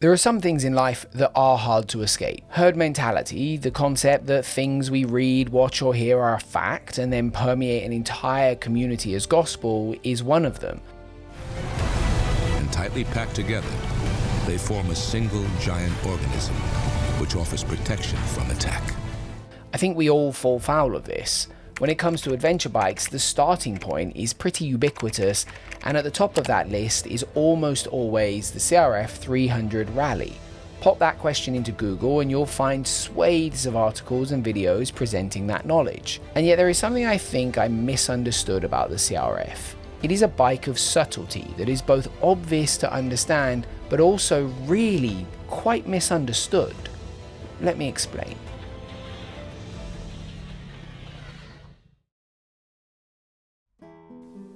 There are some things in life that are hard to escape. Herd mentality, the concept that things we read, watch or hear are a fact and then permeate an entire community as gospel, is one of them. And tightly packed together, they form a single giant organism which offers protection from attack. I think we all fall foul of this. When it comes to adventure bikes, the starting point is pretty ubiquitous, and at the top of that list is almost always the CRF 300 Rally. Pop that question into Google and you'll find swathes of articles and videos presenting that knowledge. And yet there is something I think I misunderstood about the CRF. It is a bike of subtlety that is both obvious to understand, but also really quite misunderstood. Let me explain.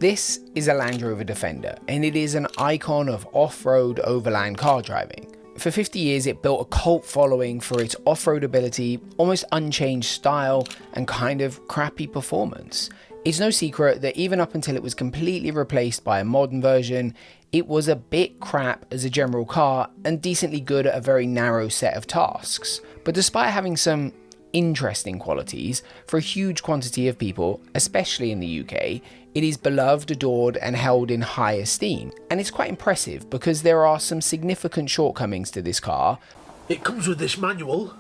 This is a Land Rover Defender, and it is an icon of off-road overland car driving. For 50 years it built a cult following for its off-road ability, almost unchanged style, and kind of crappy performance. It's no secret that even up until it was completely replaced by a modern version, it was a bit crap as a general car and decently good at a very narrow set of tasks. But despite having some interesting qualities, for a huge quantity of people, especially in the UK, it is beloved, adored and held in high esteem. And it's quite impressive because there are some significant shortcomings to this car. It comes with this manual,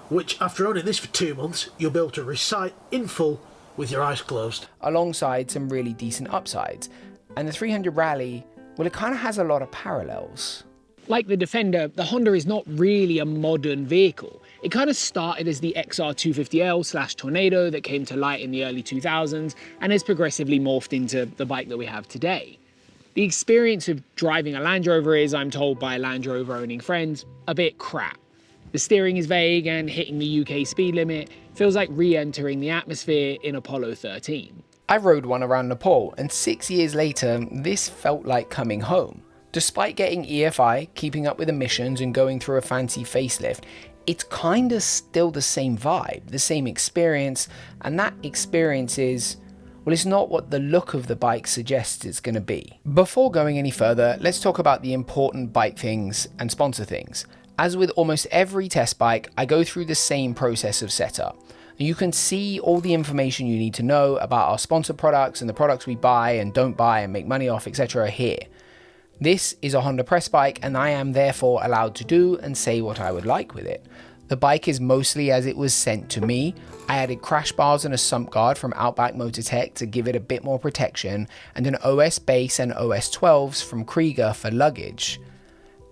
which after owning this for 2 months, you'll be able to recite in full with your eyes closed. Alongside some really decent upsides. And the 300 Rally, well, it kind of has a lot of parallels. Like the Defender, the Honda is not really a modern vehicle. It kind of started as the XR250L/Tornado that came to light in the early 2000s and has progressively morphed into the bike that we have today. The experience of driving a Land Rover is, I'm told by Land Rover owning friends, a bit crap. The steering is vague and hitting the UK speed limit feels like re-entering the atmosphere in Apollo 13. I rode one around Nepal and 6 years later, this felt like coming home. Despite getting EFI, keeping up with emissions and going through a fancy facelift, it's kinda still the same vibe, the same experience, and that experience is, well, it's not what the look of the bike suggests it's gonna be. Before going any further, let's talk about the important bike things and sponsor things. As with almost every test bike, I go through the same process of setup. You can see all the information you need to know about our sponsor products and the products we buy and don't buy and make money off, etc. here. This is a Honda press bike and I am therefore allowed to do and say what I would like with it. The bike is mostly as it was sent to me. I added crash bars and a sump guard from Outback Motor Tech to give it a bit more protection, and an OS base and OS 12s from Krieger for luggage.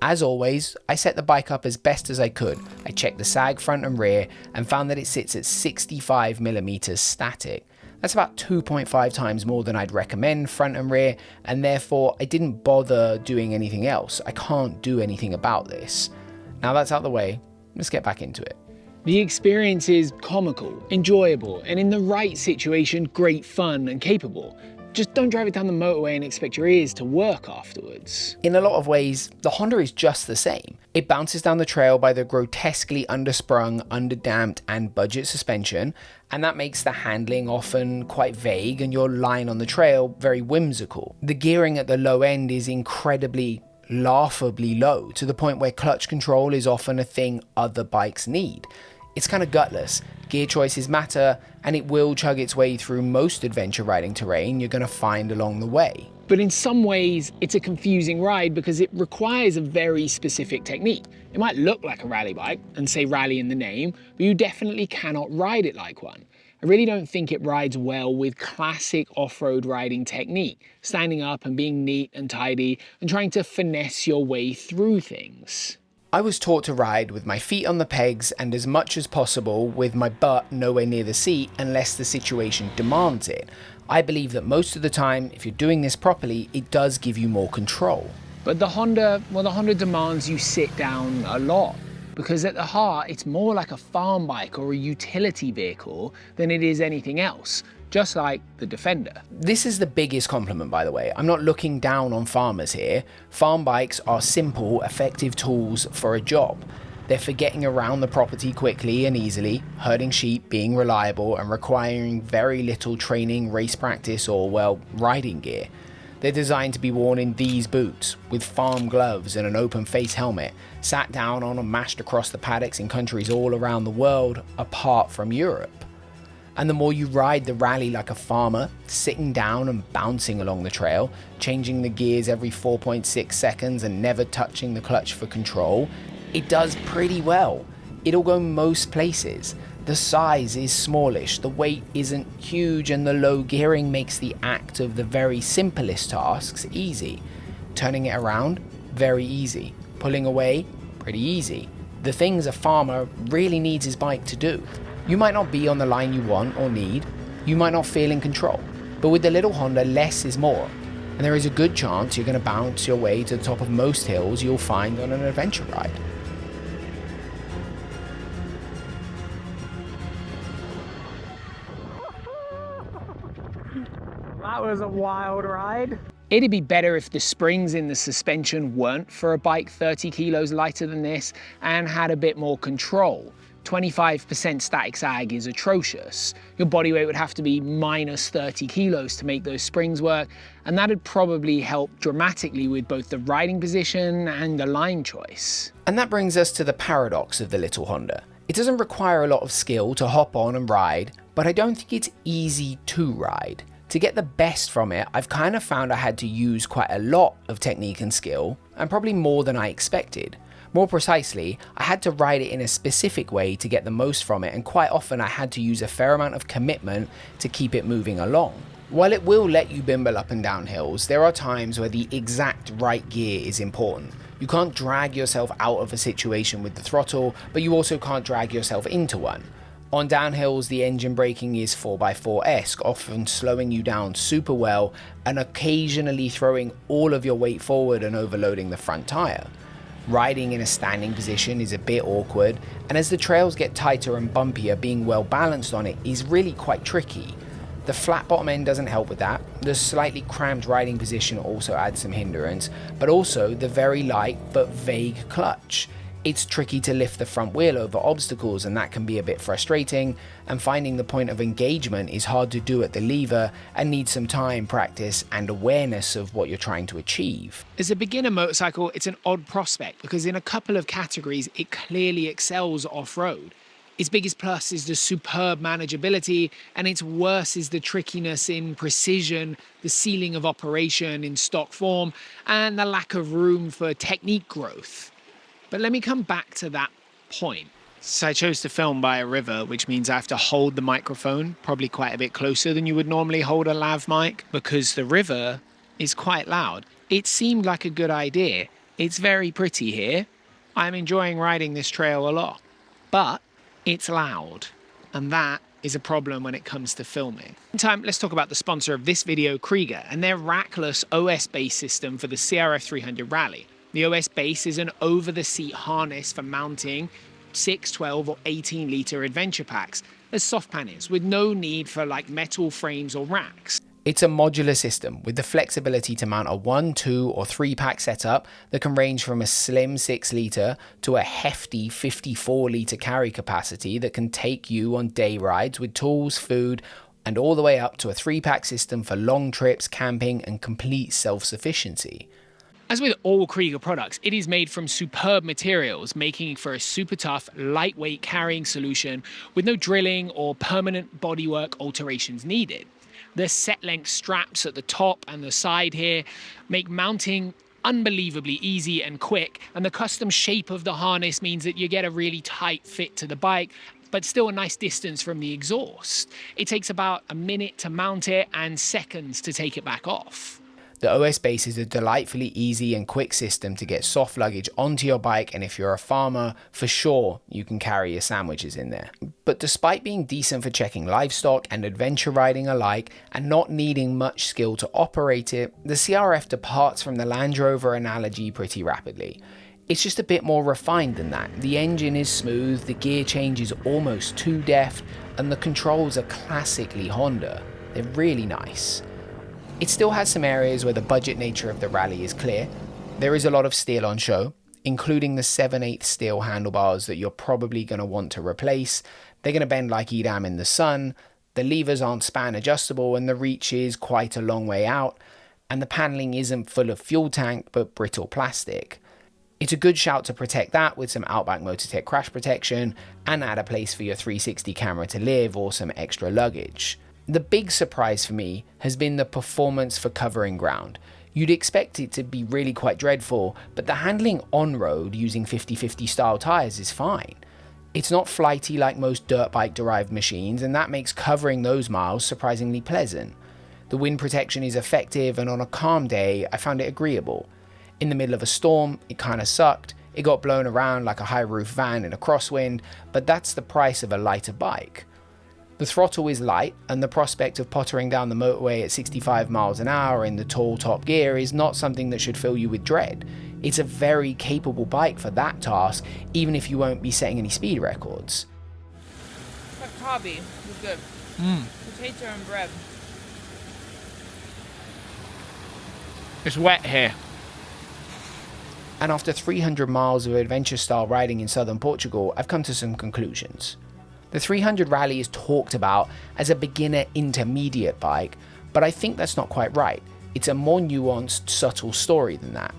As always, I set the bike up as best as I could. I checked the sag front and rear and found that it sits at 65mm static. That's about 2.5 times more than I'd recommend front and rear, and therefore I didn't bother doing anything else. I can't do anything about this. Now that's out of the way, let's get back into it. The experience is comical, enjoyable, and in the right situation, great fun and capable. Just don't drive it down the motorway and expect your ears to work afterwards. In a lot of ways, the Honda is just the same. It bounces down the trail by the grotesquely undersprung, underdamped and budget suspension, and that makes the handling often quite vague and your line on the trail very whimsical. The gearing at the low end is incredibly, laughably low, to the point where clutch control is often a thing other bikes need. It's kind of gutless. Gear choices matter, and it will chug its way through most adventure riding terrain you're going to find along the way. But in some ways, it's a confusing ride because it requires a very specific technique. It might look like a rally bike and say rally in the name, but you definitely cannot ride it like one. I really don't think it rides well with classic off-road riding technique, standing up and being neat and tidy and trying to finesse your way through things. I was taught to ride with my feet on the pegs and as much as possible with my butt nowhere near the seat unless the situation demands it. I believe that most of the time, if you're doing this properly, it does give you more control. But the Honda demands you sit down a lot, because at the heart, it's more like a farm bike or a utility vehicle than it is anything else. Just like the Defender. This is the biggest compliment, by the way. I'm not looking down on farmers here. Farm bikes are simple, effective tools for a job. They're for getting around the property quickly and easily, herding sheep, being reliable, and requiring very little training, race practice, or, well, riding gear. They're designed to be worn in these boots, with farm gloves and an open face helmet, sat down on and mashed across the paddocks in countries all around the world, apart from Europe. And the more you ride the rally like a farmer, sitting down and bouncing along the trail, changing the gears every 4.6 seconds and never touching the clutch for control, it does pretty well. It'll go most places. The size is smallish, the weight isn't huge, and the low gearing makes the act of the very simplest tasks easy. Turning it around, very easy. Pulling away, pretty easy. The things a farmer really needs his bike to do. You might not be on the line you want or need, you might not feel in control, but with the little Honda, less is more. And there is a good chance you're going to bounce your way to the top of most hills you'll find on an adventure ride. That was a wild ride. It'd be better if the springs in the suspension weren't for a bike 30 kilos lighter than this and had a bit more control. 25% static sag is atrocious. Your body weight would have to be minus 30 kilos to make those springs work, and that'd probably help dramatically with both the riding position and the line choice. And that brings us to the paradox of the little Honda. It doesn't require a lot of skill to hop on and ride, but I don't think it's easy to ride. To get the best from it, I've kind of found I had to use quite a lot of technique and skill, and probably more than I expected. More precisely, I had to ride it in a specific way to get the most from it, and quite often I had to use a fair amount of commitment to keep it moving along. While it will let you bimble up and down hills, there are times where the exact right gear is important. You can't drag yourself out of a situation with the throttle, but you also can't drag yourself into one. On downhills, the engine braking is 4x4-esque, often slowing you down super well and occasionally throwing all of your weight forward and overloading the front tyre. Riding in a standing position is a bit awkward, and as the trails get tighter and bumpier, being well balanced on it is really quite tricky. The flat bottom end doesn't help with that. The slightly cramped riding position also adds some hindrance, but also the very light but vague clutch. It's tricky to lift the front wheel over obstacles, and that can be a bit frustrating, and finding the point of engagement is hard to do at the lever and needs some time, practice and awareness of what you're trying to achieve. As a beginner motorcycle, it's an odd prospect because in a couple of categories it clearly excels off-road. Its biggest plus is the superb manageability, and its worst is the trickiness in precision, the ceiling of operation in stock form, and the lack of room for technique growth. But let me come back to that point. So I chose to film by a river, which means I have to hold the microphone probably quite a bit closer than you would normally hold a lav mic, because the river is quite loud. It seemed like a good idea. It's very pretty here. I'm enjoying riding this trail a lot, but it's loud, and that is a problem when it comes to filming. Meantime, let's talk about the sponsor of this video, Krieger, and their rackless OS base system for the CRF 300 Rally. The OS base is an over-the-seat harness for mounting 6, 12 or 18 litre adventure packs, as SoftPan is, with no need for metal frames or racks. It's a modular system with the flexibility to mount a 1, 2 or 3 pack setup that can range from a slim 6 litre to a hefty 54 litre carry capacity that can take you on day rides with tools, food, and all the way up to a 3-pack system for long trips, camping and complete self-sufficiency. As with all Krieger products, it is made from superb materials, making for a super tough, lightweight carrying solution with no drilling or permanent bodywork alterations needed. The set-length straps at the top and the side here make mounting unbelievably easy and quick, and the custom shape of the harness means that you get a really tight fit to the bike, but still a nice distance from the exhaust. It takes about a minute to mount it and seconds to take it back off. The OS base is a delightfully easy and quick system to get soft luggage onto your bike, and if you're a farmer, for sure you can carry your sandwiches in there. But despite being decent for checking livestock and adventure riding alike, and not needing much skill to operate it, the CRF departs from the Land Rover analogy pretty rapidly. It's just a bit more refined than that. The engine is smooth, the gear change is almost too deft, and the controls are classically Honda. They're really nice. It still has some areas where the budget nature of the Rally is clear. There is a lot of steel on show, including the 7/8 steel handlebars that you're probably going to want to replace. They're going to bend like Edam in the sun, the levers aren't span adjustable, and the reach is quite a long way out. and the paneling isn't full of fuel tank but brittle plastic. It's a good shout to protect that with some Outback Motortech crash protection and add a place for your 360 camera to live or some extra luggage. The big surprise for me has been the performance for covering ground. You'd expect it to be really quite dreadful, but the handling on-road using 50/50 style tyres is fine. It's not flighty like most dirt bike derived machines, and that makes covering those miles surprisingly pleasant. The wind protection is effective, and on a calm day I found it agreeable. In the middle of a storm, it kinda sucked. It got blown around like a high roof van in a crosswind, but that's the price of a lighter bike. The throttle is light, and the prospect of pottering down the motorway at 65 miles an hour in the tall top gear is not something that should fill you with dread. It's a very capable bike for that task, even if you won't be setting any speed records. But carby was good. Potato and bread. It's wet here. And after 300 miles of adventure-style riding in southern Portugal, I've come to some conclusions. The 300 Rally is talked about as a beginner intermediate bike, but I think that's not quite right. It's a more nuanced, subtle story than that.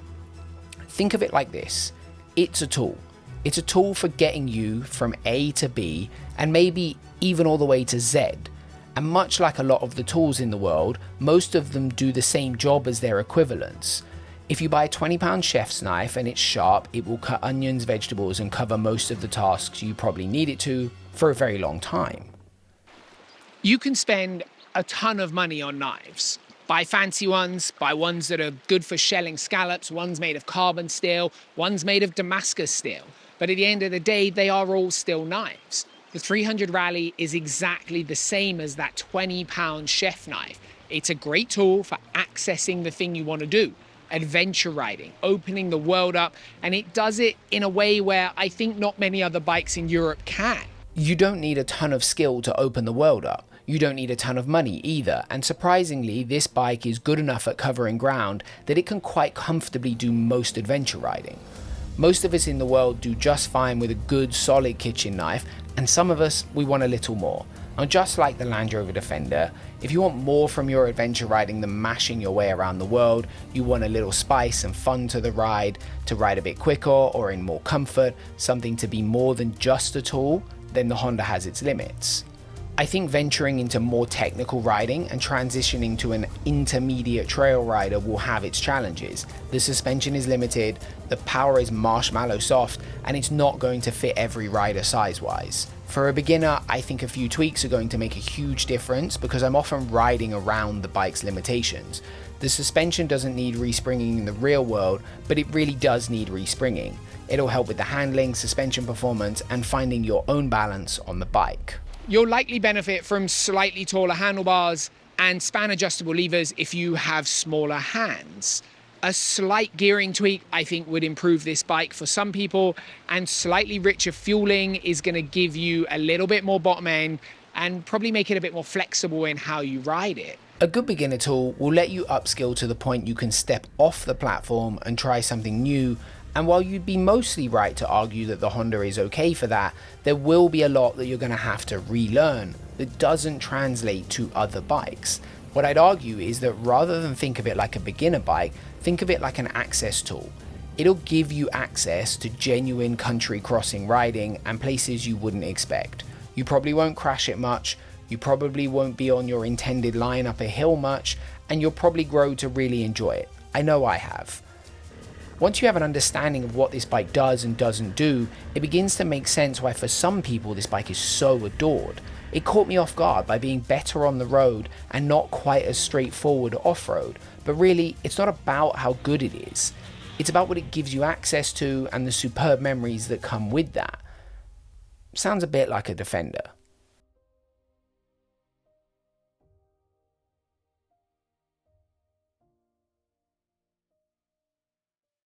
Think of it like this. It's a tool. It's a tool for getting you from A to B, and maybe even all the way to Z. And much like a lot of the tools in the world, most of them do the same job as their equivalents. If you buy a £20 chef's knife and it's sharp, it will cut onions, vegetables, and cover most of the tasks you probably need it to for a very long time. You can spend a ton of money on knives. Buy fancy ones, buy ones that are good for shelling scallops, ones made of carbon steel, ones made of Damascus steel. But at the end of the day, they are all still knives. The 300 Rally is exactly the same as that £20 chef knife. It's a great tool for accessing the thing you want to do. Adventure riding, opening the world up, and it does it in a way where I think not many other bikes in Europe can. You don't need a ton of skill to open the world up. You don't need a ton of money either, and surprisingly, this bike is good enough at covering ground that it can quite comfortably do most adventure riding. Most of us in the world do just fine with a good solid kitchen knife, and some of us, we want a little more. And just like the Land Rover Defender, if you want more from your adventure riding than mashing your way around the world, you want a little spice and fun to the ride, to ride a bit quicker or in more comfort, something to be more than just a tool, then the Honda has its limits. I think venturing into more technical riding and transitioning to an intermediate trail rider will have its challenges. The suspension is limited, the power is marshmallow soft, and it's not going to fit every rider size-wise. For a beginner, I think a few tweaks are going to make a huge difference because I'm often riding around the bike's limitations. The suspension doesn't need respringing in the real world, but it really does need respringing. It'll help with the handling, suspension performance, and finding your own balance on the bike. You'll likely benefit from slightly taller handlebars and span adjustable levers if you have smaller hands. A slight gearing tweak, I think, would improve this bike for some people, and slightly richer fueling is going to give you a little bit more bottom end and probably make it a bit more flexible in how you ride it. A good beginner tool will let you upskill to the point you can step off the platform and try something new, and while you'd be mostly right to argue that the Honda is okay for that, there will be a lot that you're going to have to relearn that doesn't translate to other bikes. What I'd argue is that rather than think of it like a beginner bike, think of it like an access tool. It'll give you access to genuine country crossing riding and places you wouldn't expect. You probably won't crash it much, you probably won't be on your intended line up a hill much, and you'll probably grow to really enjoy it. I know I have. Once you have an understanding of what this bike does and doesn't do, it begins to make sense why for some people this bike is so adored. It caught me off guard by being better on the road and not quite as straightforward off-road, but really it's not about how good it is. It's about what it gives you access to and the superb memories that come with that. Sounds a bit like a Defender.